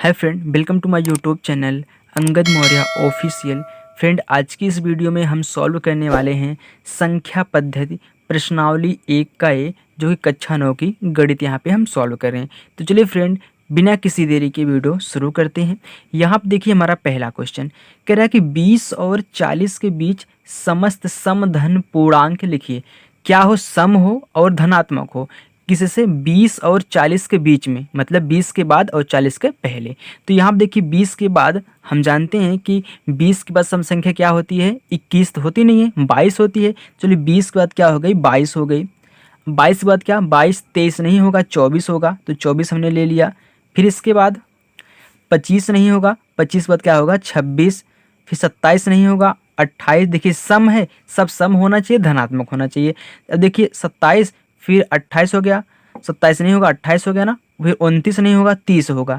Hi friend, welcome to my YouTube channel Angad Maurya official. Friend, आज की इस वीडियो में हम सॉल्व करने वाले हैं संख्या पद्धति प्रश्नावली 1 का ए, जो कि कक्षा 9 की गणित यहाँ पे हम सॉल्व कर रहे हैं। तो चलिए फ्रेंड, बिना किसी देरी के वीडियो शुरू करते हैं। यहाँ पे देखिए हमारा पहला क्वेश्चन कह रहा है कि 20 और 40 के बीच समस्त समधन पूर्णांक लिखिए। क्या हो? सम हो और धनात्मक हो। किससे? 20 और 40 के बीच में, मतलब 20 के बाद और 40 के पहले। तो यहाँ पे देखिए 20 के बाद हम जानते हैं कि 20 के बाद सम संख्या क्या होती है? 21 तो होती नहीं है, 22 होती है। चलिए 20 के बाद क्या हो गई? 22 हो गई। 22 के बाद क्या? 22 23 नहीं होगा, 24 होगा, तो 24 हमने ले लिया। फिर इसके बाद 25 नहीं होगा, 25 के बाद क्या होगा? 26। फिर 27 नहीं होगा, 28। देखिए सम है, सब सम होना चाहिए, धनात्मक होना चाहिए। अब देखिए 27 फिर 28 हो गया, 27 नहीं होगा, 28 हो गया ना। फिर 29 नहीं होगा, 30 होगा,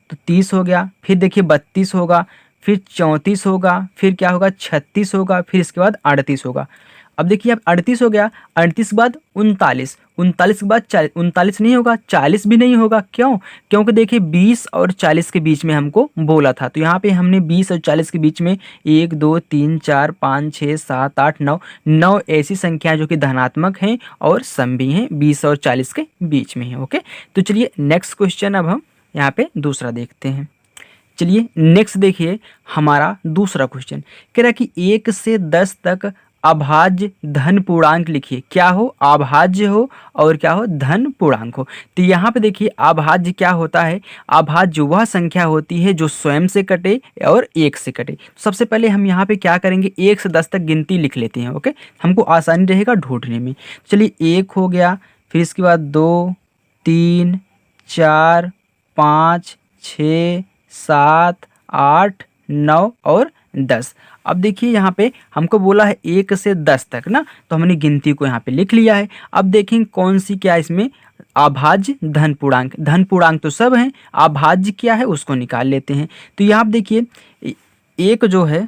तो 30 हो गया। फिर देखिए 32 होगा, फिर 34 होगा, फिर क्या होगा? 36 होगा, फिर इसके बाद 38 होगा। अब देखिए अब 38 हो गया, 38 के बाद 39, 39 के बाद 40, 39 नहीं होगा, 40 भी नहीं होगा। क्यों? क्योंकि देखिए 20 और 40 के बीच में हमको बोला था, तो यहाँ पे हमने 20 और 40 के बीच में 1 2 3 4 5 6 7 8 9 ऐसी संख्याएं जो कि धनात्मक हैं और सम भी हैं, 20 और 40 के बीच में है। ओके, तो चलिए नेक्स्ट क्वेश्चन अब हम यहाँ पे दूसरा देखते हैं। चलिए नेक्स्ट देखिए हमारा दूसरा क्वेश्चन कह रहा है कि 1 से 10 तक अभाज्य धन पूर्णांक लिखिए। क्या हो? अभाज्य हो और क्या हो? धन पूर्णांक हो। तो यहाँ पे देखिए अभाज्य क्या होता है? अभाज्य वह संख्या होती है जो स्वयं से कटे और 1 से कटे। सबसे पहले हम यहाँ पे क्या करेंगे? 1 से 10 तक गिनती लिख लेते हैं। ओके, हमको आसानी रहेगा ढूंढने में। चलिए 1 हो गया, फिर इसके बाद 2 3 4 5 6 7 8 9 और 10। अब देखिए यहाँ पे हमको बोला है 1 से 10 तक ना, तो हमने गिनती को यहाँ पे लिख लिया है। अब देखें कौन सी क्या इसमें अभाज्य धन पूर्णांक। धन पूर्णांक तो सब हैं, अभाज्य क्या है उसको निकाल लेते हैं। तो यहाँ पे देखिए एक जो है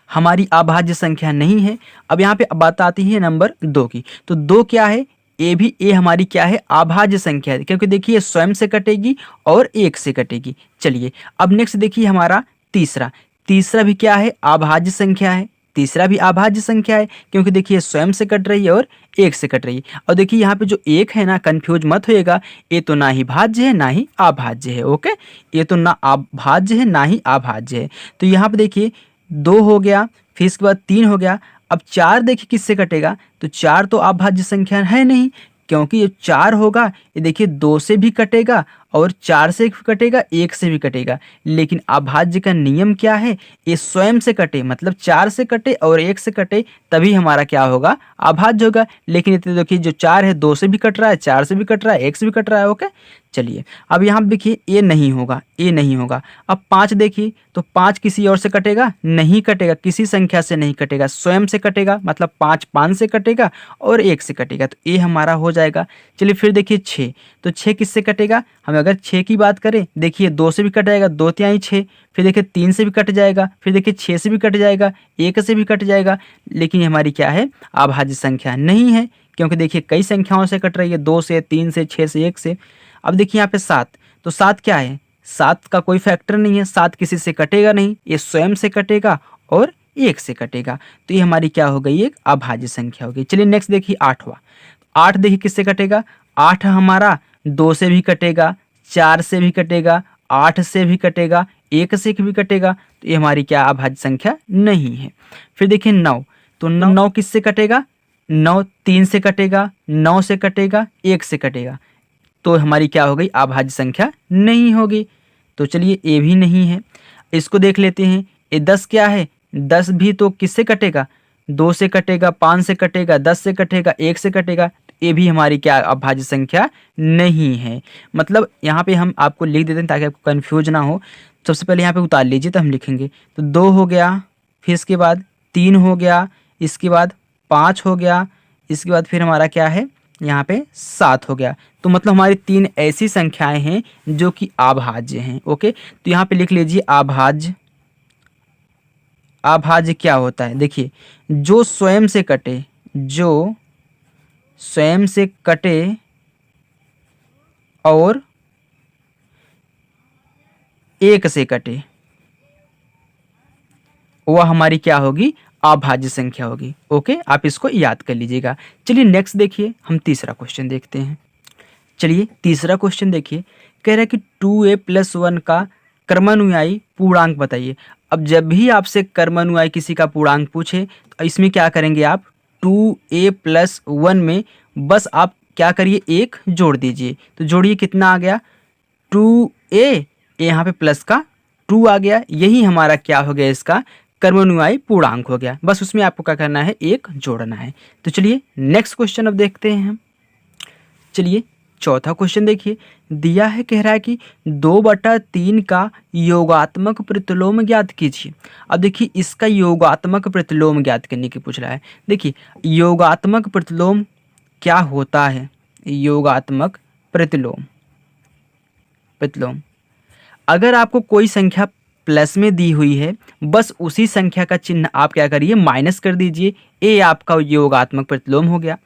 हमारी अभाज्य संख्या नहीं है। अब यहाँ पे बात आती है नंबर 2 की। तो 2 क्या है? ए हमारी क्या है? अभाज्य संख्या है, क्योंकि देखिए स्वयं से कटेगी और 1 से कटेगी। चलिए अब नेक्स्ट देखिए हमारा तीसरा। तीसरा भी क्या है? अभाज्य संख्या है। तीसरा भी अभाज्य संख्या है, क्योंकि देखिए स्वयं से कट रही है और 1 से कट रही है। और देखिए यहाँ पे जो 1 है ना, कंफ्यूज मत होएगा, ये तो ना ही भाज्य है ना ही अभाज्य है। ओके, ये तो ना अभाज्य है ना ही अभाज्य है। तो यहाँ पे देखिए 2 हो गया, फिर इसके बाद 3 हो गया। अब 4 देखिए किससे कटेगा? तो 4 तो अभाज्य संख्या है नहीं, क्योंकि ये 4 होगा, ये देखिए 2 से भी कटेगा और 4 से भी कटेगा, 1 से भी कटेगा। लेकिन अभाज्य का नियम क्या है? ये स्वयं से कटे, मतलब 4 से कटे और 1 से कटे, तभी हमारा क्या होगा? अभाज्य होगा। लेकिन ये तो देखिए जो 4 है 2 से भी कट रहा है, 4 से भी कट रहा है, 1 से भी कट रहा है। ओके, चलिए अब यहाँ देखिए ये नहीं होगा, ये नहीं होगा। अब 5 देखिए, तो 5 किसी और से कटेगा? नहीं कटेगा, किसी संख्या से नहीं कटेगा, स्वयं से कटेगा, मतलब 5 5 से कटेगा और 1 से कटेगा, तो ये हमारा हो जाएगा। चलिए फिर देखिए 6, तो 6 किससे कटेगा? हम अगर 6 की बात करें, देखिए 2 से भी कट जाएगा, 2 तिहाई 6। फिर देखिए 3 से भी कट जाएगा, फिर देखिए 6 से भी कट जाएगा, 1 से भी कट जाएगा। लेकिन ये हमारी क्या है? अभाज्य संख्या नहीं है, क्योंकि देखिए कई संख्याओं से कट रही है, 2 से, 3 से, 6 से, 1 से। अब देखिए यहाँ पे 7, तो 7 क्या है? 7 का कोई फैक्टर नहीं है, 7 किसी से कटेगा नहीं, ये स्वयं से कटेगा और 1 से कटेगा। तो ये हमारी क्या हो गई? एक अभाज्य संख्या हो गई। चलिए नेक्स्ट देखिए 8वां। 8 देखिए किससे कटेगा? 8 हमारा 2 से भी कटेगा, 4 से भी कटेगा, 8 से भी कटेगा, 1 से भी कटेगा, तो ये हमारी क्या? अभाज्य संख्या नहीं है। फिर देखिए 9, तो 9 किससे कटेगा? 9 3 से कटेगा, 9 से कटेगा, 1 से कटेगा, तो हमारी क्या हो गई? अभाज्य संख्या नहीं होगी। तो चलिए ये भी नहीं है। इसको देख लेते हैं। ये 10 क्या है? 10 भी तो किससे कटेगा? 2 से कटेगा, 5 से कटेगा, 10 से कटेगा, 1 से कटेगा, ये भी हमारी क्या? अभाज्य संख्या नहीं है। मतलब यहाँ पे हम आपको लिख देते हैं ताकि आपको कन्फ्यूज ना हो। सबसे पहले यहाँ पे उतार लीजिए, तो हम लिखेंगे। तो 2 हो गया, फिर इसके बाद 3 हो गया, इसके बाद 5 हो गया, इसके बाद फिर हमारा क्या है? यहाँ पे 7 हो गया। तो मतलब हमारी 3 ऐसी संख्याएं हैं जो कि अभाज्य हैं। ओके, तो यहाँ पे लिख लीजिए अभाज्य। अभाज्य क्या होता है? देखिए जो स्वयं से कटे, जो स्वयं से कटे और 1 से कटे वह हमारी क्या होगी, अभाज्य संख्या होगी। ओके, आप इसको याद कर लीजिएगा। चलिए नेक्स्ट देखिए, हम तीसरा क्वेश्चन देखते हैं। चलिए तीसरा क्वेश्चन देखिए, कह रहा है कि 2a+1 का क्रमानुयायी पूर्णांक बताइए। अब जब भी आपसे क्रमानुयायी किसी का पूर्णांक पूछे तो इसमें क्या करेंगे आप, 2a+1 में बस आप क्या करिए, 1 जोड़ दीजिए। तो जोड़िए, कितना आ गया, 2a, यहाँ पे प्लस का 2 आ गया, यही हमारा क्या हो गया, इसका क्रमानुयायी पूर्णांक हो गया। बस उसमें आपको क्या करना है, 1 जोड़ना है। तो चलिए नेक्स्ट क्वेश्चन अब देखते हैं हम। चलिए चौथा क्वेश्चन देखिए, दिया है, कह रहा है कि 2/3 का योगात्मक प्रतिलोम ज्ञात कीजिए। अब देखिए इसका योगात्मक प्रतिलोम ज्ञात करने की पूछ रहा है। देखिए योगात्मक प्रतिलोम क्या होता है, योगात्मक प्रतिलोम अगर आपको कोई संख्या प्लस में दी हुई है, बस उसी संख्या का चिन्ह आप क्या करिए, माइनस कर दीजिए। ए आपका योगात्मक प्रतिलोम हो गया।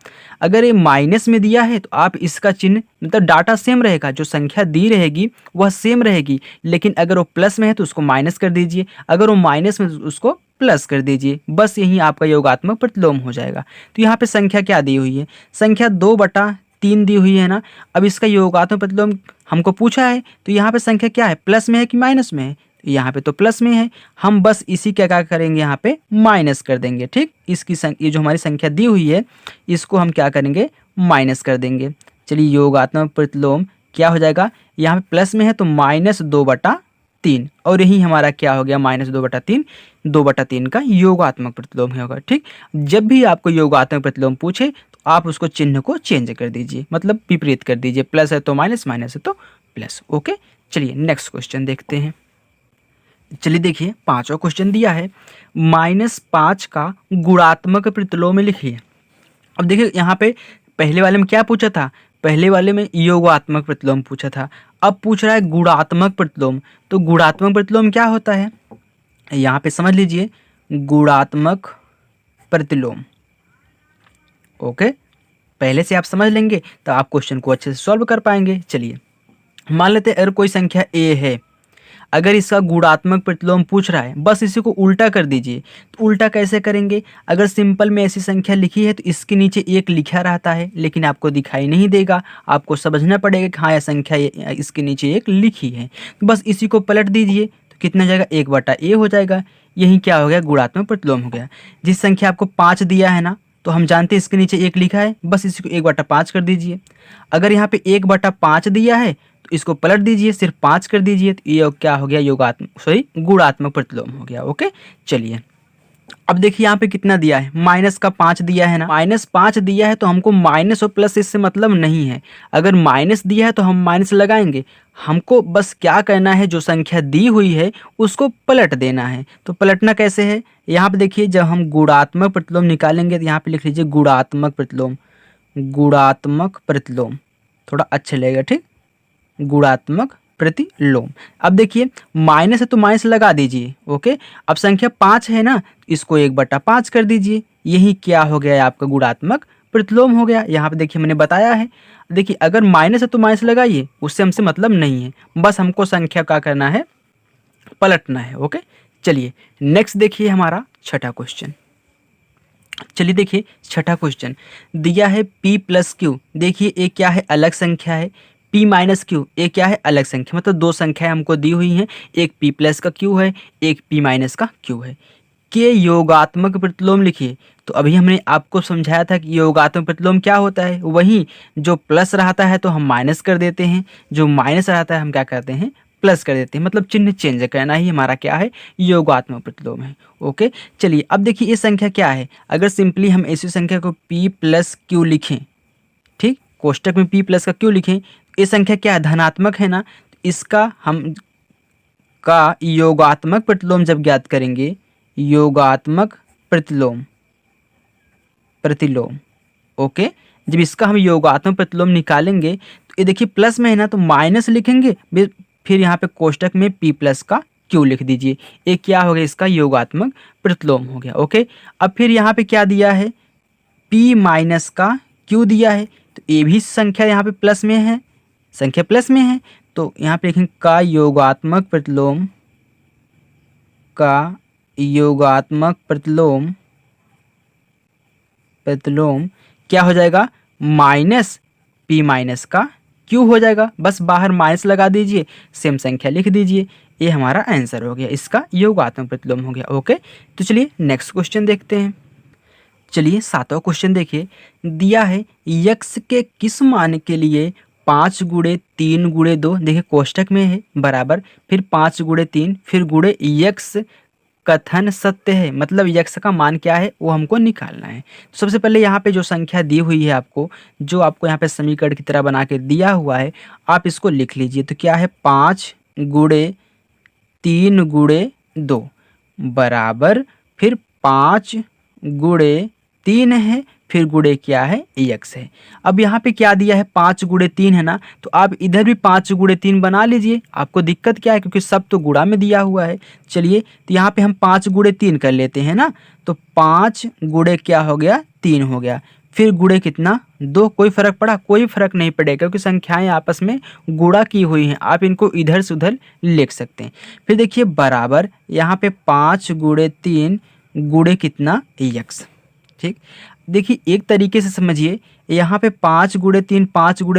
अगर ये माइनस में दिया है तो आप इसका चिन्ह, मतलब डाटा सेम रहेगा, जो संख्या दी रहेगी वह सेम रहेगी, लेकिन अगर वो प्लस में है तो उसको माइनस कर दीजिए, अगर वो माइनस में उसको प्लस कर दीजिए। बस यही आपका योगात्मक प्रतिलोम हो जाएगा। तो यहाँ पे संख्या क्या दी हुई है, संख्या 2/3 दी हुई है ना। अब इसका योगात्मक प्रतिलोम हमको पूछा है, तो यहाँ पे संख्या क्या है, प्लस में है कि माइनस में है, तो यहाँ पे तो प्लस में है, हम बस इसी का क्या करेंगे, यहाँ पे माइनस कर देंगे। ठीक, इसकी ये जो हमारी संख्या दी हुई है इसको हम क्या करेंगे, माइनस कर देंगे। चलिए योगात्मक प्रतिलोम क्या हो जाएगा, यहाँ पे प्लस में है तो -2/3, और यही हमारा क्या हो गया, -2/3, 2/3 का योगात्मक प्रतिलोम होगा। ठीक, जब भी आपको योगात्मक प्रतिलोम पूछे तो आप उसको चिन्ह को चेंज कर दीजिए, मतलब विपरीत कर दीजिए, प्लस है तो माइनस, माइनस है तो प्लस। ओके, चलिए नेक्स्ट क्वेश्चन देखते हैं। चलिए देखिए पांचवा क्वेश्चन दिया है, -5 का गुणात्मक प्रतिलोम लिखिए। अब देखिए यहाँ पे पहले वाले में क्या पूछा था, पहले वाले में योगात्मक प्रतिलोम पूछा था, अब पूछ रहा है गुणात्मक प्रतिलोम। तो गुणात्मक प्रतिलोम क्या होता है, यहाँ पे समझ लीजिए, गुणात्मक प्रतिलोम। ओके, पहले से आप समझ लेंगे तो आप क्वेश्चन को अच्छे से सॉल्व कर पाएंगे। चलिए मान लेते हैं अगर कोई संख्या a है, अगर इसका गुणात्मक प्रतिलोम पूछ रहा है, बस इसी को उल्टा कर दीजिए। तो उल्टा कैसे करेंगे, अगर सिंपल में ऐसी संख्या लिखी है तो इसके नीचे 1 लिखा रहता है, लेकिन आपको दिखाई नहीं देगा, आपको समझना पड़ेगा कि हाँ यह संख्या इसके नीचे 1 लिखी है। तो बस इसी को पलट दीजिए, तो कितना जाएगा, 1/a हो जाएगा। यही क्या हो गया, गुणात्मक प्रतिलोम हो गया। जिस संख्या आपको 5 दिया है ना, तो हम जानते हैं इसके नीचे 1 लिखा है, बस इसी को 1/5 कर दीजिए। अगर यहाँ पे 1/5 दिया है तो इसको पलट दीजिए, सिर्फ 5 कर दीजिए, तो ये क्या हो गया, गुणात्मक प्रतिलोम हो गया। ओके, चलिए अब देखिए यहाँ पे कितना दिया है, -5 दिया है ना, -5 दिया है तो हमको माइनस और प्लस इससे मतलब नहीं है। अगर माइनस दिया है तो हम माइनस लगाएंगे, हमको बस क्या करना है, जो संख्या दी हुई है उसको पलट देना है। तो पलटना कैसे है, यहाँ पे देखिए जब हम गुणात्मक प्रतिलोम निकालेंगे तो यहाँ पे लिख लीजिए गुणात्मक प्रतिलोम, गुणात्मक प्रतिलोम थोड़ा अच्छा लगेगा। ठीक, गुणात्मक प्रतिलोम। अब देखिए माइनस है तो माइनस लगा दीजिए। ओके, अब संख्या 5 है ना, इसको 1/5 कर दीजिए, यही क्या हो गया, आपका गुणात्मक प्रतिलोम हो गया। यहाँ पे देखिए मैंने बताया है, देखिए अगर माइनस है तो माइनस लगाइए, उससे हमसे मतलब नहीं है, बस हमको संख्या क्या करना है, पलटना है। ओके, चलिए नेक्स्ट देखिए हमारा छठा क्वेश्चन। चलिए देखिए छठा क्वेश्चन दिया है p+q। देखिए एक क्या है, अलग संख्या है, p-q एक क्या है, अलग संख्या, मतलब दो संख्याएं हमको दी हुई हैं, एक p+ का q है, एक p- का q है। के योगात्मक प्रतिलोम लिखिए। तो अभी हमने आपको समझाया था कि योगात्मक प्रतिलोम क्या होता है, वही जो प्लस रहता है तो हम माइनस कर देते हैं, जो माइनस रहता है हम क्या करते हैं, प्लस कर देते हैं, मतलब चिन्ह चेंज करना ही हमारा क्या है, योगात्मक प्रतिलोम है। ओके, चलिए अब देखिए ये संख्या क्या है, अगर सिंपली हम ऐसी संख्या को p+q लिखें, ठीक, कोष्टक में p+ का q लिखें, ये संख्या क्या है, धनात्मक है ना, इसका हम का योगात्मक प्रतिलोम जब ज्ञात करेंगे, योगात्मक प्रतिलोम, ओके, जब इसका हम योगात्मक प्रतिलोम निकालेंगे तो ये देखिए प्लस में है ना, तो माइनस लिखेंगे, फिर यहाँ पे कोष्टक में p+ का q लिख दीजिए, ये क्या हो गया, इसका योगात्मक प्रतिलोम हो गया। ओके, अब फिर यहाँ पे क्या दिया है, p- का q दिया है, तो ये भी संख्या यहाँ पे प्लस में है, संख्या प्लस में है, तो यहाँ पे लिखेंगे का योगात्मक प्रतिलोम, का योगात्मक प्रतिलोम क्या हो जाएगा, माइनस पी माइनस का क्यू हो जाएगा। बस बाहर माइनस लगा दीजिए, सेम संख्या लिख दीजिए, ये हमारा आंसर हो गया, इसका योगात्मक प्रतिलोम हो गया। ओके, तो चलिए नेक्स्ट क्वेश्चन देखते हैं। चलिए 7वां क्वेश्चन देखिए, दिया है यक्स के किस मान के लिए 5 गुणे 3 गुणे 2, देखिए कोष्टक में है बराबर, फिर 5 गुणे 3 फिर गुणे यक्स कथन सत्य है, मतलब यक्स का मान क्या है वो हमको निकालना है। तो सबसे पहले यहाँ पे जो संख्या दी हुई है आपको, जो आपको यहाँ पे समीकरण की तरह बना के दिया हुआ है, आप इसको लिख लीजिए। तो क्या है 5 गुणे 3 गुणे 2 बराबर, फिर 5 गुणे 3 है, फिर गुणे क्या है यक्स है। अब यहाँ पे क्या दिया है 5 गुणे 3 है ना, तो आप इधर भी 5 गुणे 3 बना लीजिए, आपको दिक्कत क्या है क्योंकि सब तो गुणा में दिया हुआ है। चलिए तो यहाँ पे हम 5 गुणे 3 कर लेते हैं ना, तो 5 गुणे क्या हो गया 3 हो गया, फिर गुणे कितना 2, कोई फर्क पड़ा, कोई फर्क नहीं पड़ेगा क्योंकि संख्याएं आपस में गुणा की हुई हैं, आप इनको इधर से उधर लिख सकते हैं। फिर देखिए बराबर, यहाँ पे 5 गुणे 3 गुणे कितना यक्स। ठीक, देखिए एक तरीके से समझिए, यहाँ पे 5 गुणे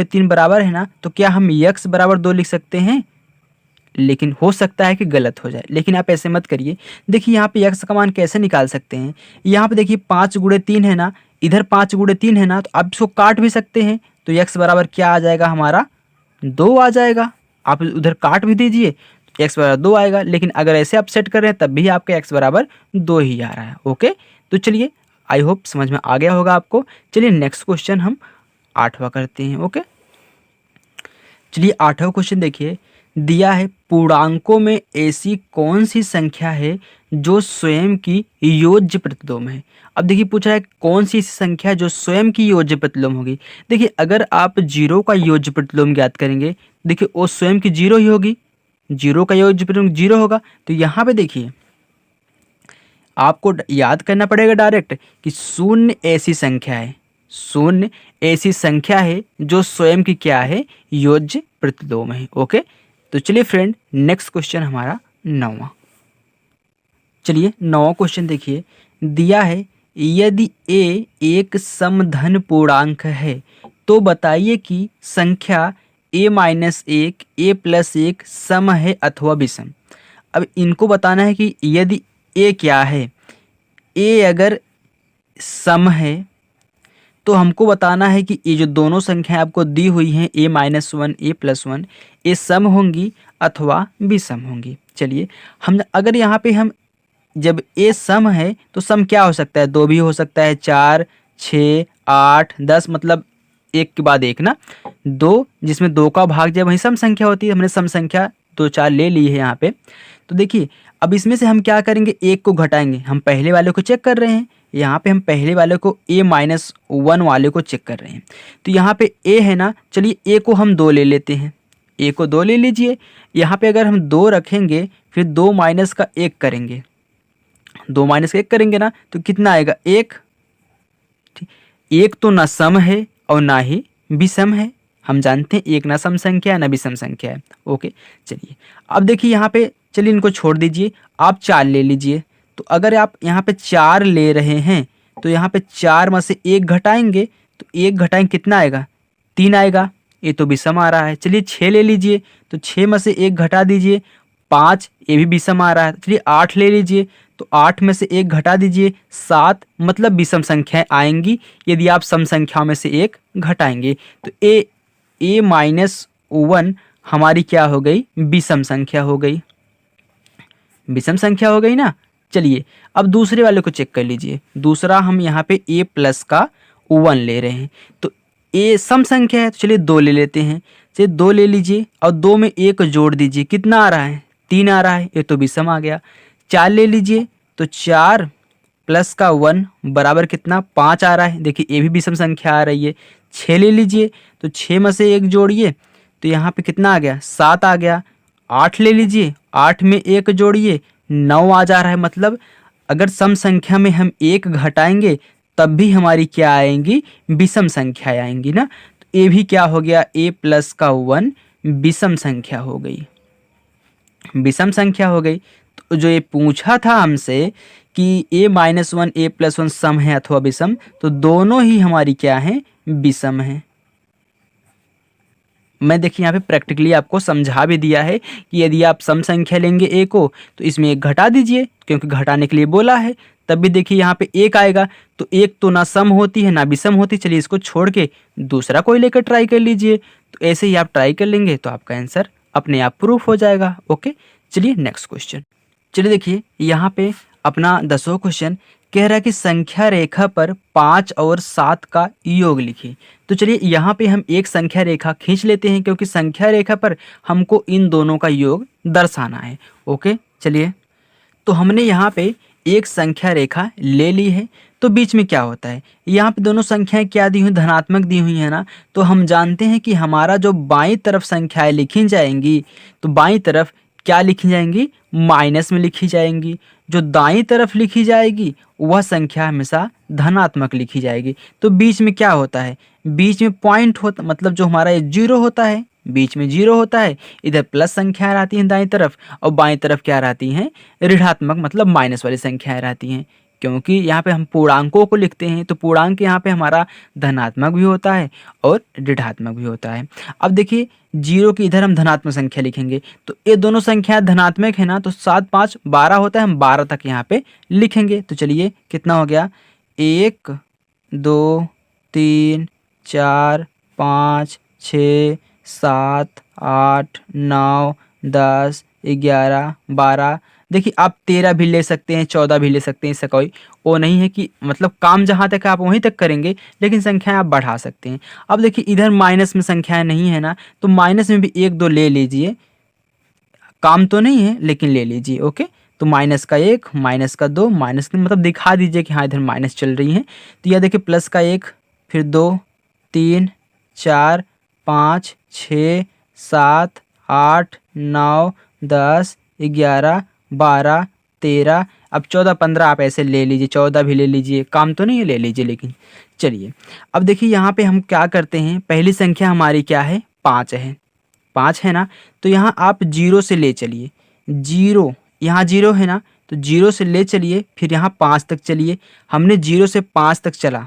3 बराबर है ना, तो क्या हम यक्स बराबर 2 लिख सकते हैं, लेकिन हो सकता है कि गलत हो जाए, लेकिन आप ऐसे मत करिए। देखिए यहाँ पे यक्स का मान कैसे निकाल सकते हैं, यहाँ पे देखिए 5 गुणे 3 है ना, इधर 5 गुणे 3 है ना, तो आप इसको काट भी सकते हैं, तो यक्स बराबर क्या आ जाएगा हमारा 2 आ जाएगा। आप उधर काट भी दीजिए, एक्स बराबर 2 आएगा, लेकिन अगर ऐसे आप सेट कर रहे हैं तब भी आपका एक्स बराबर 2 ही आ रहा है। ओके, तो चलिए आई होप समझ में आ गया होगा आपको। चलिए नेक्स्ट क्वेश्चन हम 8वां करते हैं। ओके, चलिए 8वां क्वेश्चन देखिए, दिया है पूर्णांकों में ऐसी कौन सी संख्या है जो स्वयं की योज्य प्रतिलोम है। अब देखिए पूछा है कौन सी ऐसी संख्या जो स्वयं की योज्य प्रतिलोम होगी। देखिए अगर आप 0 का योज्य प्रतिलोम ज्ञात करेंगे, देखिए वो स्वयं की 0 ही होगी, 0 का योज्य प्रतिलोम 0 होगा। तो यहाँ पे देखिए आपको याद करना पड़ेगा डायरेक्ट कि शून्य ऐसी संख्या है, शून्य ऐसी संख्या है जो स्वयं की क्या है योज्य प्रतिलोम है। ओके, तो चलिए फ्रेंड नेक्स्ट क्वेश्चन हमारा 9वां। चलिए 9वां क्वेश्चन देखिए, दिया है यदि a एक समधन पूर्णांक है तो बताइए कि संख्या a-1 a+1 सम है अथवा विषम। अब इनको बताना है कि यदि a क्या है, a अगर सम है तो हमको बताना है कि ये जो दोनों संख्याएं आपको दी हुई हैं a-1 a+1 ये सम होंगी अथवा विषम होंगी। चलिए हम अगर यहाँ पे हम जब a सम है तो सम क्या हो सकता है, 2 भी हो सकता है, 4 6 8 10, मतलब एक के बाद एक ना, 2 जिसमें 2 का भाग जब वही सम संख्या होती है, हमने सम संख्या 2 4 ले ली है यहाँ पे। तो देखिए अब इसमें से हम क्या करेंगे, एक को घटाएंगे, हम पहले वाले को चेक कर रहे हैं, यहाँ पे हम पहले वाले को a-1 वाले को चेक कर रहे हैं। तो यहाँ पे a है ना, चलिए a को हम 2 ले लेते हैं, a को 2 ले लीजिए। यहाँ पे अगर हम 2 रखेंगे फिर 2 माइनस का 1 करेंगे, 2 माइनस का 1 करेंगे ना, तो कितना आएगा 1। एक तो ना सम है और ना ही विषम है, हम जानते हैं एक ना सम संख्या है ना विषम संख्या है। ओके, चलिए अब देखिए यहाँ पे, चलिए इनको छोड़ दीजिए, आप 4 ले लीजिए। तो अगर आप यहाँ पे 4 ले रहे हैं तो यहाँ पे 4 में से 1 घटाएंगे, तो 1 घटाएंगे कितना आएगा 3 आएगा, ये तो विषम आ रहा है। चलिए 6 ले लीजिए, तो 6 में से 1 घटा दीजिए 5, ये भी विषम आ रहा है। चलिए 8 ले लीजिए, तो 8 में से 1 घटा दीजिए 7, मतलब विषम संख्याएं आएंगी यदि आप सम संख्याओं में से 1 घटाएंगे। तो a-1 हमारी क्या हो गई, विषम संख्या हो गई, विषम संख्या हो गई ना। चलिए अब दूसरे वाले को चेक कर लीजिए, दूसरा हम यहाँ पे a+1 ले रहे हैं, तो a सम संख्या है, तो चलिए 2 ले लेते हैं। चलिए 2 ले लीजिए और 2 में 1 जोड़ दीजिए, कितना आ रहा है 3 आ रहा है, ये तो विषम आ गया। 4 ले लीजिए, तो 4 + 1 बराबर कितना 5 आ रहा है, देखिए ये भी विषम संख्या आ रही है। 6 ले लीजिए, तो 6 में से 1 जोड़िए, तो यहाँ पे कितना आ गया 7 आ गया। 8 ले लीजिए, 8 में 1 जोड़िए 9 आ जा रहा है, मतलब अगर सम संख्या में हम 1 घटाएंगे तब भी हमारी क्या आएंगी, विषम संख्याएं आएंगी ना। तो ये भी क्या हो गया a+1 विषम संख्या हो गई। विषम संख्या हो गई तो जो ये पूछा था हमसे कि a-1 a+1 सम है अथवा विषम, तो दोनों ही हमारी क्या है, विषम है। मैं देखिए यहाँ पे प्रैक्टिकली आपको समझा भी दिया है कि यदि आप सम संख्या लेंगे a को तो इसमें एक घटा दीजिए, क्योंकि घटाने के लिए बोला है। तब भी देखिए यहाँ पे एक आएगा तो एक तो ना सम होती है ना विषम होती। चलिए इसको छोड़ के दूसरा कोई लेकर ट्राई कर लीजिए। तो ऐसे ही आप ट्राई कर लेंगे तो आपका आंसर अपने आप प्रूफ हो जाएगा। ओके, चलिए नेक्स्ट क्वेश्चन। चलिए देखिए यहाँ पे अपना 10वां क्वेश्चन कह रहा है कि संख्या रेखा पर 5 और 7 का योग लिखिए। तो चलिए यहाँ पे हम एक संख्या रेखा खींच लेते हैं, क्योंकि संख्या रेखा पर हमको इन दोनों का योग दर्शाना है। ओके, चलिए तो हमने यहाँ पे एक संख्या रेखा ले ली है। तो बीच में क्या होता है, यहाँ पे दोनों संख्याएं क्या दी हुई, धनात्मक दी हुई है ना। तो हम जानते हैं कि हमारा जो बाईं तरफ संख्याएं लिखी जाएंगी, तो बाईं तरफ क्या लिखी जाएंगी, माइनस में लिखी जाएंगी। जो दाईं तरफ लिखी जाएगी वह संख्या हमेशा धनात्मक लिखी जाएगी। तो बीच में क्या होता है, बीच में पॉइंट होता, मतलब जो हमारा ये जीरो होता है, बीच में जीरो होता है। इधर प्लस संख्याएं रहती हैं दाईं तरफ, और बाईं तरफ क्या रहती हैं, ऋणात्मक मतलब माइनस वाली संख्याएं रहती हैं। क्योंकि यहाँ पे हम पूर्णांकों को लिखते हैं, तो पूर्णांक यहाँ पे हमारा धनात्मक भी होता है और ऋणात्मक भी होता है। अब देखिए जीरो की इधर हम धनात्मक संख्या लिखेंगे, तो ये दोनों संख्याएं धनात्मक है ना, तो 7 5 12 होता है, हम 12 तक यहाँ पे लिखेंगे। तो चलिए कितना हो गया, 1 2 3 4 5 6 7 8 9 10 11 12। देखिए आप 13 भी ले सकते हैं, 14 भी ले सकते हैं। इसका कोई वो नहीं है कि मतलब काम जहाँ तक है आप वहीं तक करेंगे, लेकिन संख्याएं आप बढ़ा सकते हैं। अब देखिए इधर माइनस में संख्याएं नहीं है ना, तो माइनस में भी 1 2 ले लीजिए। काम तो नहीं है लेकिन ले लीजिए। ओके, तो माइनस का 1 माइनस का 2 माइनस का मतलब दिखा दीजिए कि हाँ इधर माइनस चल रही है। तो यह देखिए प्लस का 1, फिर 2 3 4 5 6 7 8 9 10 11 12 13। अब 14 15 आप ऐसे ले लीजिए, 14 भी ले लीजिए, काम तो नहीं है, ले लीजिए। लेकिन चलिए अब देखिए यहाँ पे हम क्या करते हैं, पहली संख्या हमारी क्या है, 5 है, 5 है ना। तो यहाँ आप 0 से ले चलिए, 0 यहाँ 0 है ना, तो 0 से ले चलिए, फिर यहाँ 5 तक चलिए। हमने 0 से 5 तक चला,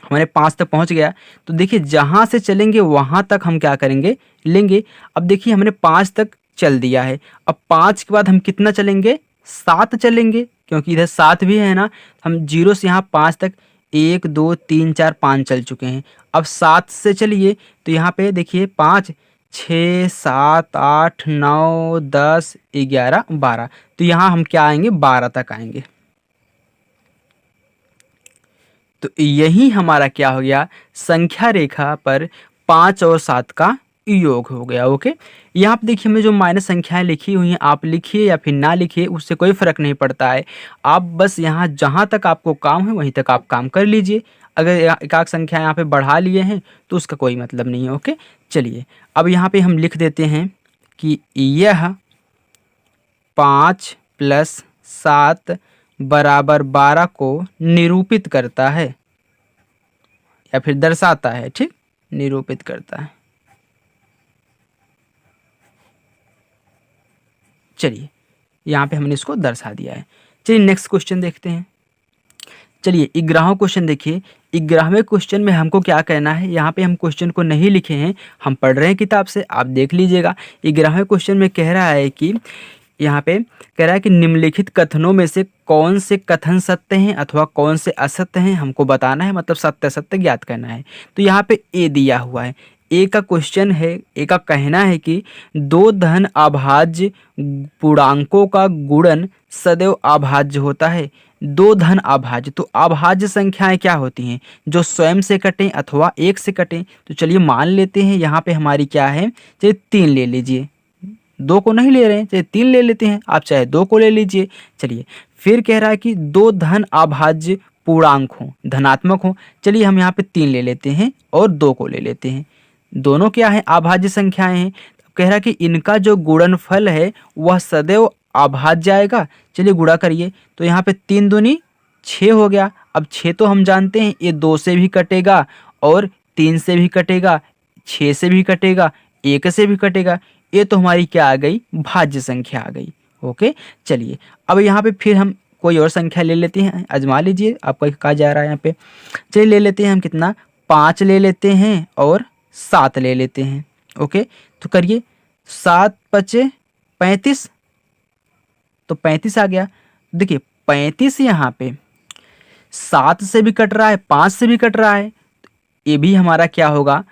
हमारे 5 तक पहुंच गया। तो देखिए जहां से चलेंगे वहां तक हम क्या करेंगे, लेंगे। अब देखिए हमने 5 तक चल दिया है, अब 5 के बाद हम कितना चलेंगे, 7 चलेंगे, क्योंकि इधर 7 भी है ना। हम 0 से यहाँ 5 तक 1 2 3 4 5 चल चुके हैं। अब 7 से चलिए, तो यहाँ पे देखिए 5 6 7 8 9 10 11 12। तो यहाँ हम क्या आएंगे, 12 तक आएंगे। तो यही हमारा क्या हो गया, संख्या रेखा पर 5 और 7 का योग हो गया। ओके, यहाँ पे देखिए हमें जो माइनस संख्याएं लिखी हुई हैं, आप लिखिए या फिर ना लिखिए उससे कोई फर्क नहीं पड़ता है। आप बस यहाँ जहाँ तक आपको काम है वहीं तक आप काम कर लीजिए। अगर एकाक संख्या यहाँ पे बढ़ा लिए हैं तो उसका कोई मतलब नहीं है। ओके, चलिए अब यहाँ पे हम लिख देते हैं कि यह 5 + 7 = 12 को निरूपित करता है या फिर दर्शाता है। ठीक, निरूपित करता है। चलिए यहाँ पे हमने इसको दर्शा दिया है। चलिए नेक्स्ट क्वेश्चन देखते हैं। चलिए 11वां क्वेश्चन देखिए। 11वें क्वेश्चन में हमको क्या कहना है, यहाँ पे हम क्वेश्चन को नहीं लिखे हैं, हम पढ़ रहे हैं किताब से, आप देख लीजिएगा। 11वें क्वेश्चन में कह रहा है कि यहाँ पे कह रहा है कि निम्नलिखित कथनों में से कौन से कथन सत्य हैं अथवा कौन से असत्य हैं, हमको बताना है, मतलब सत्य असत्य ज्ञात करना है। तो यहाँ पे ए दिया हुआ है, ए का क्वेश्चन है, ए का कहना है कि 2 धन अभाज्य पूर्णांकों का गुणन सदैव अभाज्य होता है। 2 धन अभाज्य, तो अभाज्य संख्याएं क्या होती हैं, जो स्वयं से कटें अथवा 1 से कटें। तो चलिए मान लेते हैं यहाँ पे हमारी क्या है, चलिए 3 ले लीजिए, 2 को नहीं ले रहे हैं, चाहे 3 ले लेते हैं, आप चाहे 2 को ले लीजिए। चलिए फिर कह रहा है कि 2 धन अभाज्य पूर्णांक हो, धनात्मक हो। चलिए हम यहाँ पे 3 ले लेते हैं और 2 को ले लेते हैं, दोनों क्या है, अभाज्य संख्याएं हैं। कह रहा है कि इनका जो गुणनफल है वह सदैव अभाज्य आएगा। चलिए गुणा करिए, तो यहाँ पे 3 दूनी 6 हो गया। अब 6 तो हम जानते हैं ये 2 से भी कटेगा और 3 से भी कटेगा, 6 से भी कटेगा, 1 से भी कटेगा। ये तो हमारी क्या आ गई, भाज्य संख्या आ गई। ओके, चलिए अब यहाँ पे फिर हम कोई और संख्या ले लेते हैं, आजमा लीजिए आपको कहा जा रहा है यहाँ पे। चलिए ले लेते हैं हम कितना, 5 ले लेते हैं और 7 ले लेते हैं। ओके, तो करिए 7 पचे 35, तो 35 आ गया। देखिए 35 यहाँ पे 7 से भी कट रहा है, 5 से भी कट रहा है, ये भी हमारा क्या होगा,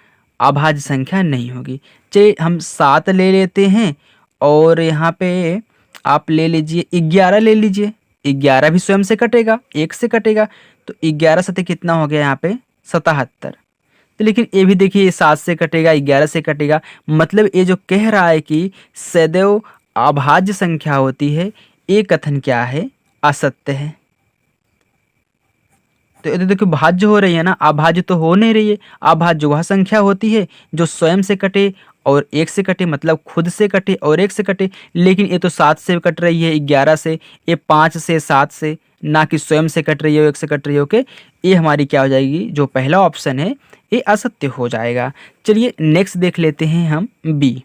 अभाज्य संख्या नहीं होगी। चलिए हम 7 ले लेते हैं और यहाँ पे आप ले लीजिए 11 ले लीजिए। 11 भी स्वयं से कटेगा, 1 से कटेगा, तो 11 सते कितना हो गया यहाँ पे 77। तो लेकिन ये भी देखिए 7 से कटेगा, 11 से कटेगा, मतलब ये जो कह रहा है कि सदैव अभाज्य संख्या होती है, ये कथन क्या है, असत्य है। तो ये तो देखो भाज्य हो रही है ना, अभाज्य तो हो नहीं रही है। अभाज्य वह संख्या होती है जो स्वयं से कटे और 1 से कटे, मतलब खुद से कटे और 1 से कटे। लेकिन ये तो 7 से कट रही है, 11 से, ये 5 से, 7 से, ना कि स्वयं से कट रही है, 1 से कट रही है। ओके, ये हमारी क्या हो जाएगी, जो पहला ऑप्शन है ये असत्य हो जाएगा। चलिए नेक्स्ट देख लेते हैं हम बी।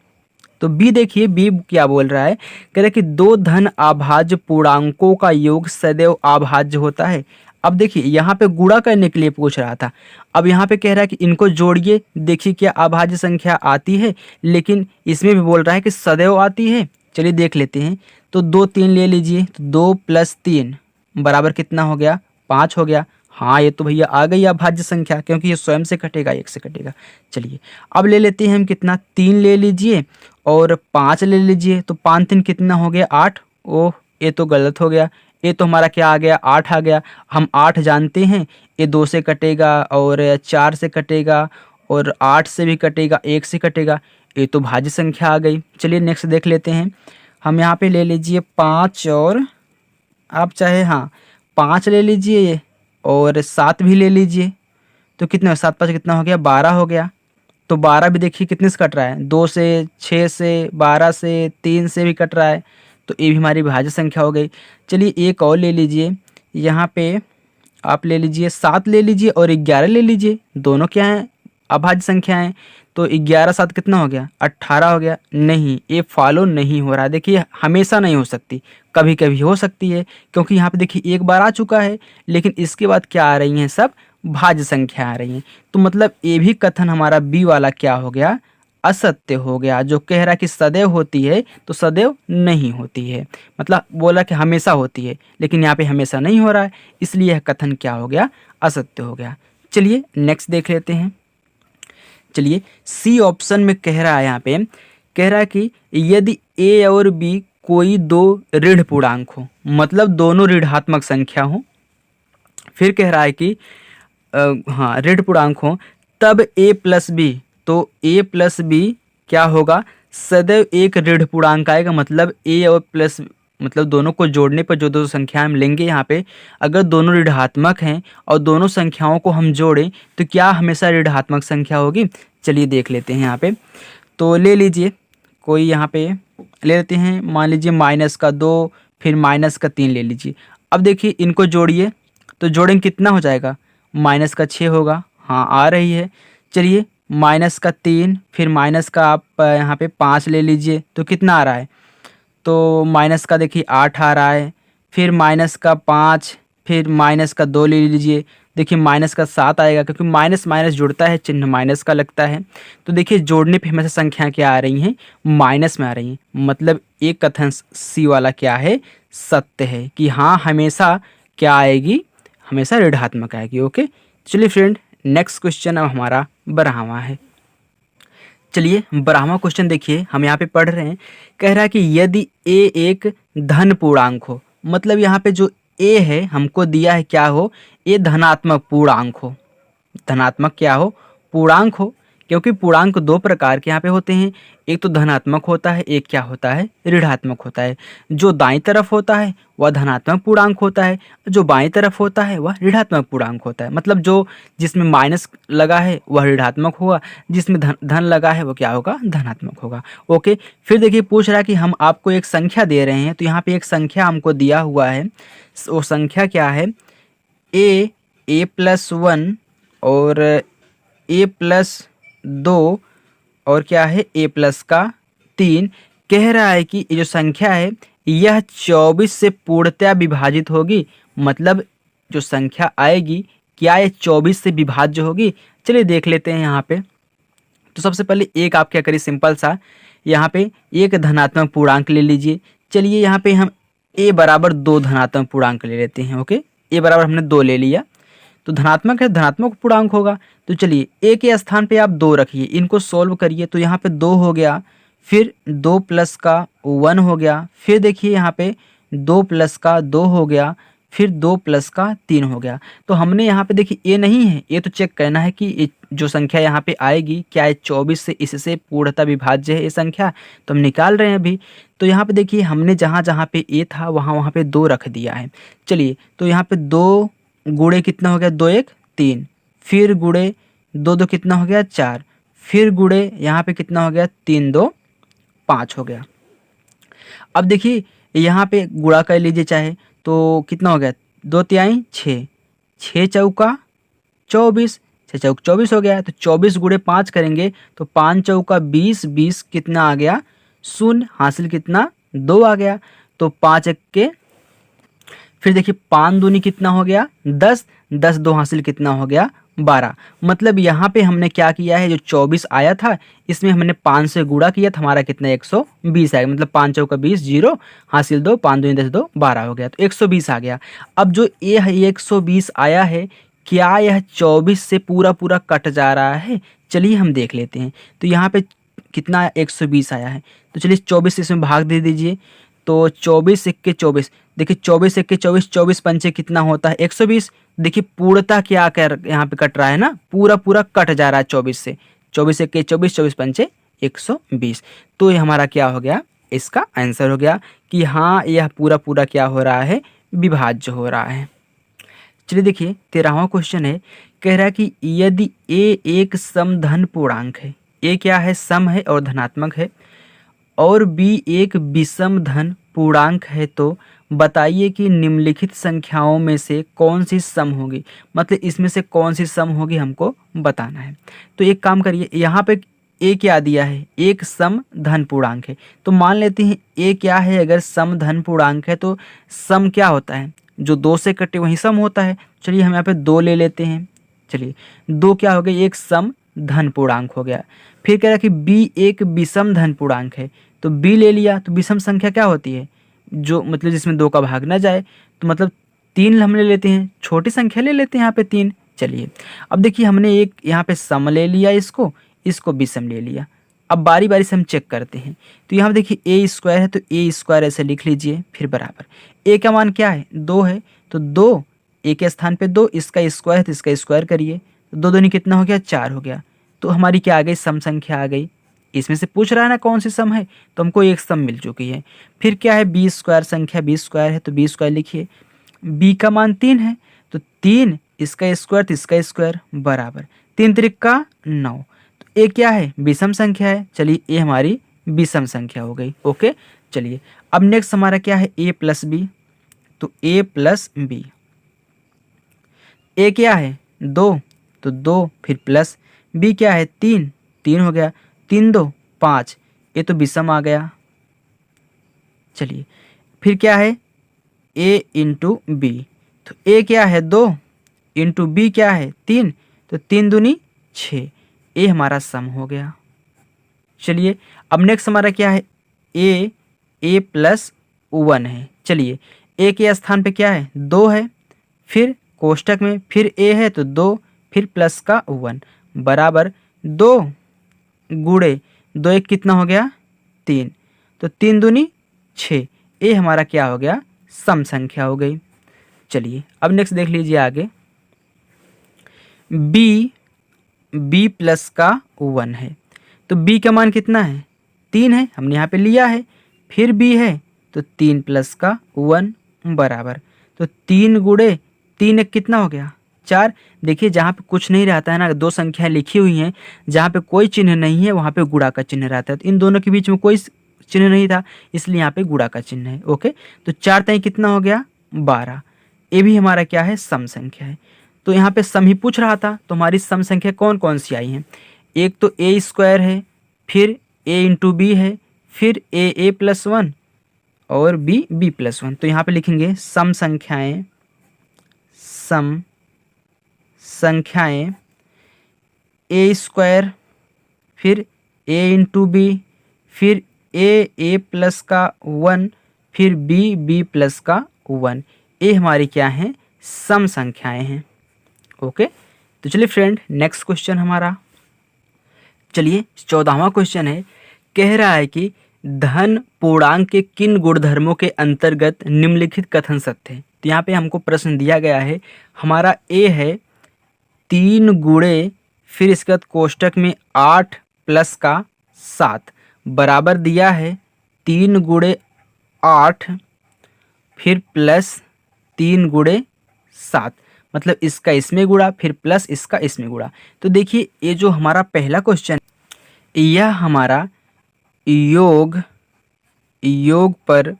तो बी देखिए, बी क्या बोल रहा है, कह रहा है कि 2 धन अभाज्य पूर्णांकों का योग सदैव अभाज्य होता है। अब देखिए यहाँ पे गुणा करने के लिए पूछ रहा था, अब यहाँ पे कह रहा है कि इनको जोड़िए, देखिए क्या अभाज्य संख्या आती है, लेकिन इसमें भी बोल रहा है कि सदैव आती है। चलिए देख लेते हैं, तो 2 3 ले लीजिए, तो 2 + 3 बराबर कितना हो गया, 5 हो गया। हाँ ये तो भैया आ गई अभाज्य संख्या, क्योंकि ये स्वयं से कटेगा, 1 से कटेगा। चलिए अब ले लेते हैं हम कितना, 3 ले लीजिए और 5 ले लीजिए, तो 5 3 कितना हो गया, 8। ओह ये तो गलत हो गया, ये तो हमारा क्या आ गया, 8 आ गया। हम 8 जानते हैं, ये 2 से कटेगा और 4 से कटेगा और 8 से भी कटेगा, 1 से कटेगा, ये तो भाज्य संख्या आ गई। चलिए नेक्स्ट देख लेते हैं, हम यहाँ पे ले लीजिए 5 और आप चाहे हाँ 5 ले लीजिए और 7 भी ले लीजिए, तो कितना, 7 5 कितना हो गया, 12 हो गया। तो 12 भी देखिए कितने से कट रहा है, 2 से, 6 से, 12 से, 3 से भी कट रहा है, तो ये भी हमारी भाज्य संख्या हो गई। चलिए एक और ले लीजिए, यहाँ पे आप ले लीजिए 7 ले लीजिए और 11 ले लीजिए, दोनों क्या हैं, अभाज्य संख्या हैं। तो 11 7 कितना हो गया, 18 हो गया। नहीं, ये फॉलो नहीं हो रहा। देखिए हमेशा नहीं हो सकती, कभी कभी हो सकती है, क्योंकि यहाँ पे देखिए एक बार आ चुका है, लेकिन इसके बाद क्या आ रही हैं, सब भाज्य संख्या आ रही हैं। तो मतलब ये भी कथन हमारा बी वाला क्या हो गया, असत्य हो गया। जो कह रहा कि सदैव होती है, तो सदैव नहीं होती है, मतलब बोला कि हमेशा होती है, लेकिन यहाँ पे हमेशा नहीं हो रहा है, इसलिए यह कथन क्या हो गया, असत्य हो गया। चलिए नेक्स्ट देख लेते हैं। चलिए सी ऑप्शन में कह रहा है, यहाँ पे कह रहा है कि यदि ए और बी कोई 2 ऋण पूर्णांक हो, मतलब दोनों ऋणात्मक संख्या हो, फिर कह रहा है कि हाँ ऋण पूर्णांक हो, तब a + b, तो a + b क्या होगा, सदैव एक ऋण पूर्णांक आएगा। मतलब a और प्लस, मतलब दोनों को जोड़ने पर जो दो संख्याएं हम लेंगे यहाँ पे, अगर दोनों ऋणात्मक हैं और दोनों संख्याओं को हम जोड़ें तो क्या हमेशा ऋणात्मक संख्या होगी। चलिए देख लेते हैं यहाँ पे, तो ले लीजिए कोई, यहाँ पे ले लेते हैं, मान लीजिए -2 फिर -3 ले लीजिए। अब देखिए इनको जोड़िए, तो जोड़ेंगे कितना हो जाएगा, -6 होगा। हाँ आ रही है। चलिए -3 फिर माइनस का आप यहाँ पे 5 ले लीजिए, तो कितना आ रहा है, तो माइनस का देखिए 8 आ रहा है, फिर -5 फिर -2 ले लीजिए, देखिए -7 आएगा, क्योंकि माइनस माइनस जुड़ता है, चिन्ह माइनस का लगता है। तो देखिए जोड़ने पे हमेशा संख्या क्या आ रही हैं, माइनस में आ रही हैं। मतलब एक कथन सी वाला क्या है, सत्य है, कि हाँ हमेशा क्या आएगी, हमेशा ऋणात्मक आएगी। ओके चलिए फ्रेंड, नेक्स्ट क्वेश्चन अब हमारा 12वां है। चलिए 12वां क्वेश्चन देखिए, हम यहाँ पे पढ़ रहे हैं, कह रहा है कि यदि a एक धन पूर्णांक हो, मतलब यहाँ पे जो a है हमको दिया है क्या हो, a धनात्मक पूर्णांक हो। धनात्मक क्या हो, पूर्णांक हो, क्योंकि पूर्णांक 2 प्रकार के यहाँ पे होते हैं, एक तो धनात्मक होता है, एक क्या होता है, ऋणात्मक होता है। जो दाईं तरफ होता है वह धनात्मक पूर्णांक होता है, जो बाईं तरफ होता है वह ऋणात्मक पूर्णांक होता है। मतलब जो जिसमें माइनस लगा है वह ऋणात्मक होगा, जिसमें धन लगा है वो क्या होगा, धनात्मक होगा। ओके फिर देखिए पूछ रहा है कि हम आपको एक संख्या दे रहे हैं, तो यहाँ पे एक संख्या हमको दिया हुआ है, वो संख्या क्या है, a + 1 और a + 2 और क्या है a प्लस का 3। कह रहा है कि ये जो संख्या है यह 24 से पूर्णतया विभाजित होगी, मतलब जो संख्या आएगी क्या ये 24 से विभाज्य होगी। चलिए देख लेते हैं यहाँ पे। तो सबसे पहले एक आप क्या करिए, सिंपल सा यहाँ पे एक धनात्मक पूर्णांक ले लीजिए। चलिए यहाँ पे हम a बराबर 2 धनात्मक पूर्णांक ले लेते हैं। ओके, a बराबर हमने 2 ले लिया, तो धनात्मक है, धनात्मक पूर्णांक होगा। तो चलिए a के स्थान पे आप 2 रखिए, इनको सोल्व करिए। तो यहाँ पे 2 हो गया, फिर 2 प्लस का 1 हो गया, फिर देखिए यहाँ पे 2 प्लस का 2 हो गया, फिर 2 प्लस का 3 हो गया। तो हमने यहाँ पे देखिए a नहीं है, ये तो चेक करना है कि जो संख्या यहाँ पे आएगी क्या है 24 से इससे पूर्णतः विभाज्य है ये संख्या, तो हम निकाल रहे हैं अभी। तो यहाँ पे देखिए हमने जहाँ जहाँ पे a था वहाँ पे 2 रख दिया है। चलिए तो यहाँ पे 2 गुणे कितना हो गया, 2 1 3, फिर गुणे 2 2 कितना हो गया 4, फिर गुणे यहाँ पे कितना हो गया 3 2 5 हो गया। अब देखिए यहाँ पे गुणा कर लीजिए चाहे, तो कितना हो गया 2 तिहाई 6, 6 चौका 24, 6 चौक 24 हो गया। तो 24 गुणे 5 करेंगे तो 5 चौका 20, 20 कितना आ गया 0, हासिल कितना 2 आ गया। तो 5 1 के, फिर देखिए 5 दूनी कितना हो गया 10, 10 2 हासिल कितना हो गया 12। मतलब यहाँ पे हमने क्या किया है, जो 24 आया था इसमें हमने 5 से गुणा किया था, हमारा कितना 120 आएगा। मतलब 5 चौका 20, 0 हासिल 2, 5 दूनी 10 2 12 हो गया, तो 120 आ गया। अब जो ये 120 आया है क्या यह 24 से पूरा पूरा कट जा रहा है, चलिए हम देख लेते हैं। तो यहाँ पे कितना 120 आया है, तो चलिए 24 से इसमें भाग दे दीजिए। तो 24 1 के 24, देखिए 24 1 के 24, 24 पंचे कितना होता है 120। देखिए पूर्णतः क्या कर यहाँ पे कट रहा है ना, पूरा पूरा कट जा रहा है 24 से। 24 1 के 24, 24 पंचे 120। तो ये हमारा क्या हो गया, इसका आंसर हो गया कि हाँ यह पूरा पूरा क्या हो रहा है, विभाज्य हो रहा है। चलिए देखिए 13वां क्वेश्चन है, कह रहा है कि यदि a एक समधन पूर्णांक है, a क्या है सम है और धनात्मक है, और b एक विषम धन पूर्णांक है, तो बताइए कि निम्नलिखित संख्याओं में से कौन सी सम होगी। मतलब इसमें से कौन सी सम होगी हमको बताना है। तो एक काम करिए, यहाँ पे a क्या दिया है, एक सम धन पूर्णांक है, तो मान लेते हैं a क्या है, अगर सम धन पूर्णांक है तो सम क्या होता है, जो 2 से कटे वही सम होता है। चलिए हम यहाँ पे 2 ले लेते हैं। चलिए 2 क्या हो गया, एक सम धन पूर्णांक हो गया। फिर कह रहा कि b एक विषम धन पूर्णांक है, तो b ले लिया। तो विषम संख्या क्या होती है, जो मतलब जिसमें 2 का भाग ना जाए, तो मतलब 3 हम ले लेते हैं, छोटी संख्या ले लेते हैं यहाँ पे 3। चलिए अब देखिए हमने एक यहाँ पे सम ले लिया, इसको विषम ले लिया। अब बारी बारी से हम चेक करते हैं। तो यहाँ देखिए ए स्क्वायर है, तो ए स्क्वायर ऐसे लिख लीजिए, फिर बराबर ए का मान क्या है 2 है, तो 2 ए के स्थान पे 2, इसका स्क्वायर है तो इसका स्क्वायर करिए, तो 2 दूनी कितना हो गया 4 हो गया। तो हमारी क्या आ गई, सम संख्या आ गई। इसमें से पूछ रहा है ना कौन सी सम है, तो हमको एक सम मिल चुकी है। फिर क्या है बी स्क्वायर, संख्या बी स्क्वायर है, तो बी स्क्वायर लिखिए। बी का मान 3 है, तो 3 इसका स्क्वायर तो इसका स्क्वायर बराबर 3 त्रिक का 9। तो ए क्या है, विषम संख्या है। चलिए ए हमारी विषम संख्या हो गई। ओके, चलिए अब नेक्स्ट हमारा क्या है, ए प्लस बी। तो ए प्लस बी, ए क्या है 2, तो 2 फिर प्लस, बी क्या है 3, 3 हो गया, 3 2 5, ये तो विषम आ गया। चलिए फिर क्या है a इंटू बी, तो a क्या है 2 इंटू बी क्या है 3, तो 3 दूनी 6, ए हमारा सम हो गया। चलिए अब नेक्स्ट हमारा क्या है, a प्लस 1 है। चलिए a के स्थान पे क्या है 2 है, फिर कोष्टक में फिर a है तो 2, फिर प्लस का 1 बराबर 2 गुणे 2 1 कितना हो गया 3, तो 3 दूनी 6, ए हमारा क्या हो गया सम संख्या हो गई। चलिए अब नेक्स्ट देख लीजिए आगे, b प्लस का 1 है, तो b का मान कितना है 3 है, हमने यहाँ पे लिया है। फिर b है तो 3 प्लस का 1 बराबर, तो 3 गुणे 3 एक कितना हो गया 4। देखिए जहाँ पे कुछ नहीं रहता है ना, दो संख्याएं लिखी हुई हैं, जहाँ पे कोई चिन्ह नहीं है वहाँ पे गुणा का चिन्ह रहता है। तो इन दोनों के बीच में कोई चिन्ह नहीं था, इसलिए यहाँ पे गुणा का चिन्ह है। ओके, तो 4 तय कितना हो गया 12। ये भी हमारा क्या है सम संख्या है। तो यहाँ पे सम ही पूछ रहा था, तो हमारी सम संख्या कौन कौन सी आई हैं, एक तो ए स्क्वायर है, फिर a इंटू बी है, फिर a प्लस वन और b प्लस वन। तो यहाँ पे लिखेंगे सम संख्याएं a स्क्वायर, फिर a इंटू बी, फिर a प्लस का वन, फिर b प्लस का वन। ये हमारी क्या है, सम संख्याएं हैं। ओके, तो चलिए फ्रेंड नेक्स्ट क्वेश्चन हमारा, चलिए 14वां क्वेश्चन है। कह रहा है कि धन पूर्णांक के किन गुणधर्मों के अंतर्गत निम्नलिखित कथन सत्य है। तो यहाँ पे हमको प्रश्न दिया गया है, हमारा ए है 3 गुणे, फिर इसके बाद कोष्टक में 8 प्लस का 7 बराबर दिया है 3 गुणे 8 फिर प्लस 3 गुणे 7, मतलब इसका इसमें गुणा फिर प्लस इसका इसमें गुणा। तो देखिए ये जो हमारा पहला क्वेश्चन, यह हमारा योग पर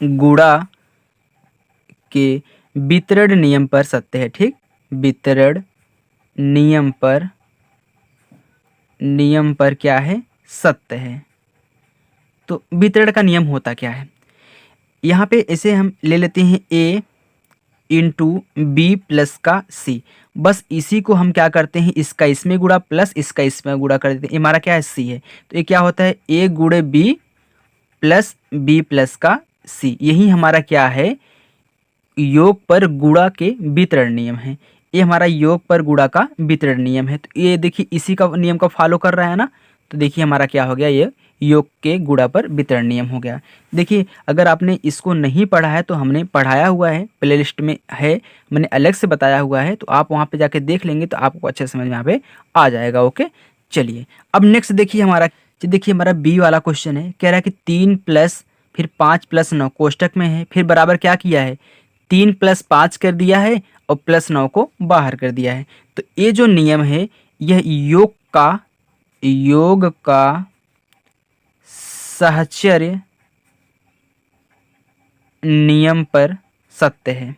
गुणा के वितरण नियम पर सत्य है। ठीक, वितरण नियम पर क्या है, सत्य है। तो वितरण का नियम होता क्या है, यहाँ पे इसे हम ले लेते हैं a इंटू बी प्लस का c। बस इसी को हम क्या करते हैं, इसका इसमें गुणा प्लस इसका इसमें गुणा कर देते हैं। हमारा क्या है, c है, तो ये क्या होता है a गुणे b प्लस b प्लस का c। यही हमारा क्या है, योग पर गुणा के वितरण नियम है। ये हमारा योग पर गुणा का वितरण नियम है। तो ये देखिए इसी का नियम का फॉलो कर रहा है ना। तो देखिए हमारा क्या हो गया, ये योग के गुणा पर वितरण नियम हो गया। देखिए अगर आपने इसको नहीं पढ़ा है तो हमने पढ़ाया हुआ है, प्लेलिस्ट में है, मैंने अलग से बताया हुआ है, तो आप वहाँ पे जाके देख लेंगे तो आपको अच्छे समझ में यहाँ पे आ जाएगा। ओके, चलिए अब नेक्स्ट देखिए हमारा बी वाला क्वेश्चन है। कह रहा है कि 3 प्लस फिर 5 प्लस 9 कोष्टक में है, फिर बराबर क्या किया है, 3 प्लस 5 कर दिया है और प्लस 9 को बाहर कर दिया है। तो ये जो नियम है यह योग का साहचर्य नियम पर सत्य है।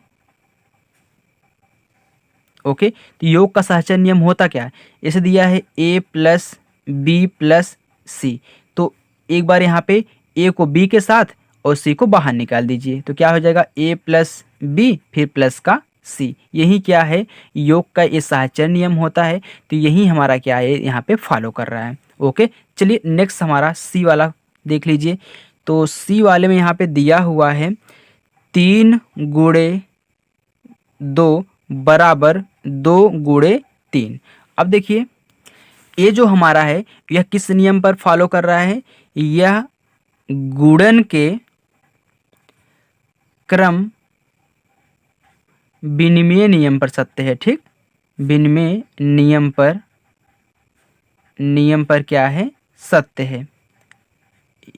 ओके, तो योग का साहचर्य नियम होता क्या है, इसे दिया है a प्लस बी प्लस सी। तो एक बार यहाँ पे a को b के साथ और c को बाहर निकाल दीजिए, तो क्या हो जाएगा a प्लस बी फिर प्लस का c। यही क्या है, योग का ये साहचर्य नियम होता है। तो यही हमारा क्या है, यहाँ पे फॉलो कर रहा है। ओके, चलिए नेक्स्ट हमारा सी वाला देख लीजिए। तो सी वाले में यहाँ पे दिया हुआ है 3 गुणे 2 बराबर 2 गुणे 3। अब देखिए ये जो हमारा है यह किस नियम पर फॉलो कर रहा है, यह गुणन के क्रम विनिमय नियम पर सत्य है। ठीक, विनिमय नियम पर क्या है, सत्य है।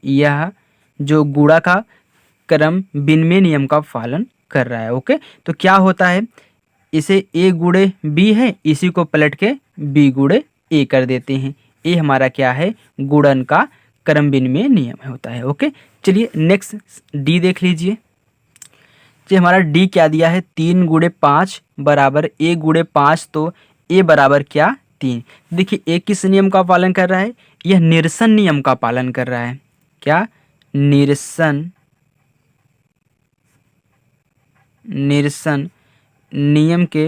यह जो गुणा का क्रम विनिमय नियम का पालन कर रहा है। ओके, तो क्या होता है, इसे a गुणे b है, इसी को पलट के b गुणे a कर देते हैं। ये हमारा क्या है, गुणन का क्रम विनिमय नियम होता है। ओके, चलिए नेक्स्ट डी देख लीजिए। जो हमारा डी क्या दिया है, 3 गुणे 5 बराबर a गुणे 5, तो a बराबर क्या, 3। देखिए a किस नियम का पालन कर रहा है, यह निरसन नियम का पालन कर रहा है। क्या, निरसन नियम के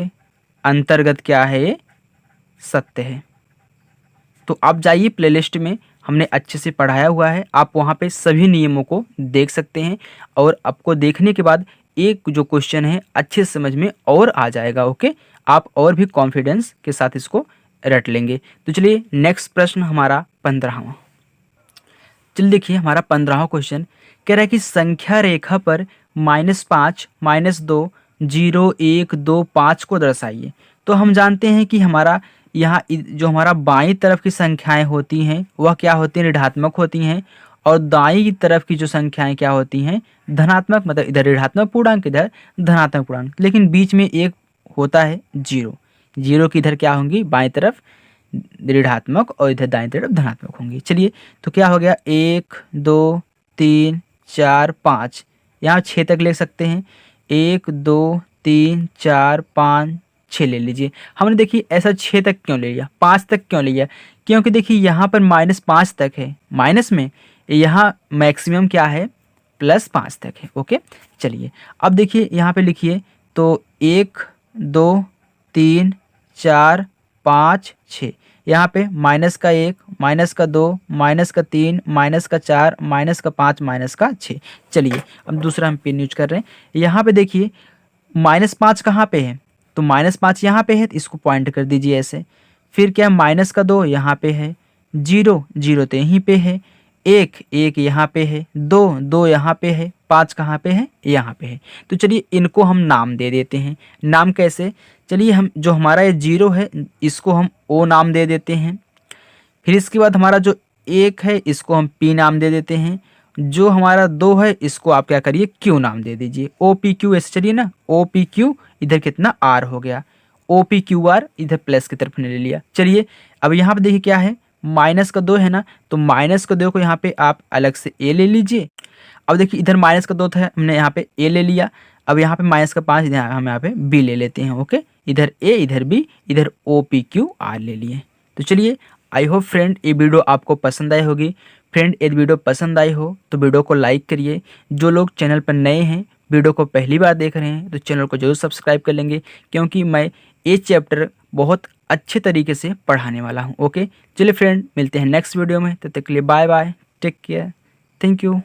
अंतर्गत क्या है, ये सत्य है। तो आप जाइए प्लेलिस्ट में, हमने अच्छे से पढ़ाया हुआ है, आप वहाँ पे सभी नियमों को देख सकते हैं और आपको देखने के बाद एक जो क्वेश्चन है अच्छे समझ में और आ जाएगा। ओके, आप और भी कॉन्फिडेंस के साथ इसको रट लेंगे। तो चलिए नेक्स्ट प्रश्न हमारा 15वां। चलिए देखिए हमारा 15वां क्वेश्चन कह रहा है कि संख्या रेखा पर -5, -2, 0, 1, 2, 5 को दर्शाइए। तो हम जानते हैं कि हमारा यहाँ जो हमारा बाईं तरफ की संख्याएं होती हैं वह क्या होती हैं, ऋणात्मक होती हैं, और दाईं तरफ की जो संख्याएं क्या होती हैं, धनात्मक, मतलब इधर ऋणात्मक पूर्णांक इधर धनात्मक पूर्णांक, लेकिन बीच में एक होता है जीरो। जीरो की इधर क्या होंगी, बाईं तरफ ऋणात्मक और इधर दाईं तरफ धनात्मक होंगी। चलिए तो क्या हो गया, 1, 2, 3, 4, 5, यहाँ 6 तक ले सकते हैं। 1, 2, 3, 4, 5, 6 ले लीजिए। हमने देखिए ऐसा 6 तक क्यों ले लिया, 5 तक क्यों लिया, क्योंकि देखिए यहाँ पर -5 तक है, माइनस में यहाँ मैक्सिमम क्या है +5 तक है। ओके चलिए अब देखिए यहाँ पे लिखिए तो 1 2 3 4 5 6, यहाँ पे -1 -2 -3 -4 -5 -6। चलिए अब दूसरा हम पेन यूज कर रहे हैं। यहाँ पे देखिए -5 कहाँ पे है, तो -5 यहाँ पे है, तो इसको पॉइंट कर दीजिए ऐसे। फिर क्या है -2 यहाँ पे है, 0 0 तो यहीं पे है, 1 1 यहाँ पे है, 2 2 यहाँ पे है, 5 कहाँ पे है, यहाँ पे है। तो चलिए इनको हम नाम दे देते हैं। नाम कैसे, चलिए हम जो हमारा ये 0 है इसको हम O नाम दे देते हैं। फिर इसके बाद हमारा जो 1 है इसको हम P नाम दे देते हैं। जो हमारा 2 है इसको आप क्या करिए Q नाम दे दीजिए, OPQ ऐसे चलिए ना, OPQ इधर कितना R हो गया, OPQR इधर प्लस की तरफ ले लिया। चलिए अब यहाँ पे देखिए क्या है, -2 है ना, तो -2 को यहाँ पे आप अलग से A ले लीजिए। अब देखिए इधर -2 था, हमने यहाँ पे A ले लिया। अब यहाँ पे -5 इधर हम यहाँ पे B ले लेते हैं। ओके इधर A इधर B इधर OPQR ले लिए। तो चलिए आई होप फ्रेंड ये वीडियो आपको पसंद आई होगी। फ्रेंड यदि वीडियो पसंद आई हो तो वीडियो को लाइक करिए। जो लोग चैनल पर नए हैं, वीडियो को पहली बार देख रहे हैं, तो चैनल को जरूर सब्सक्राइब कर लेंगे, क्योंकि मैं ये चैप्टर बहुत अच्छे तरीके से पढ़ाने वाला हूँ। ओके चलिए फ्रेंड मिलते हैं नेक्स्ट वीडियो में, तब तक के लिए bye bye, take care, thank you.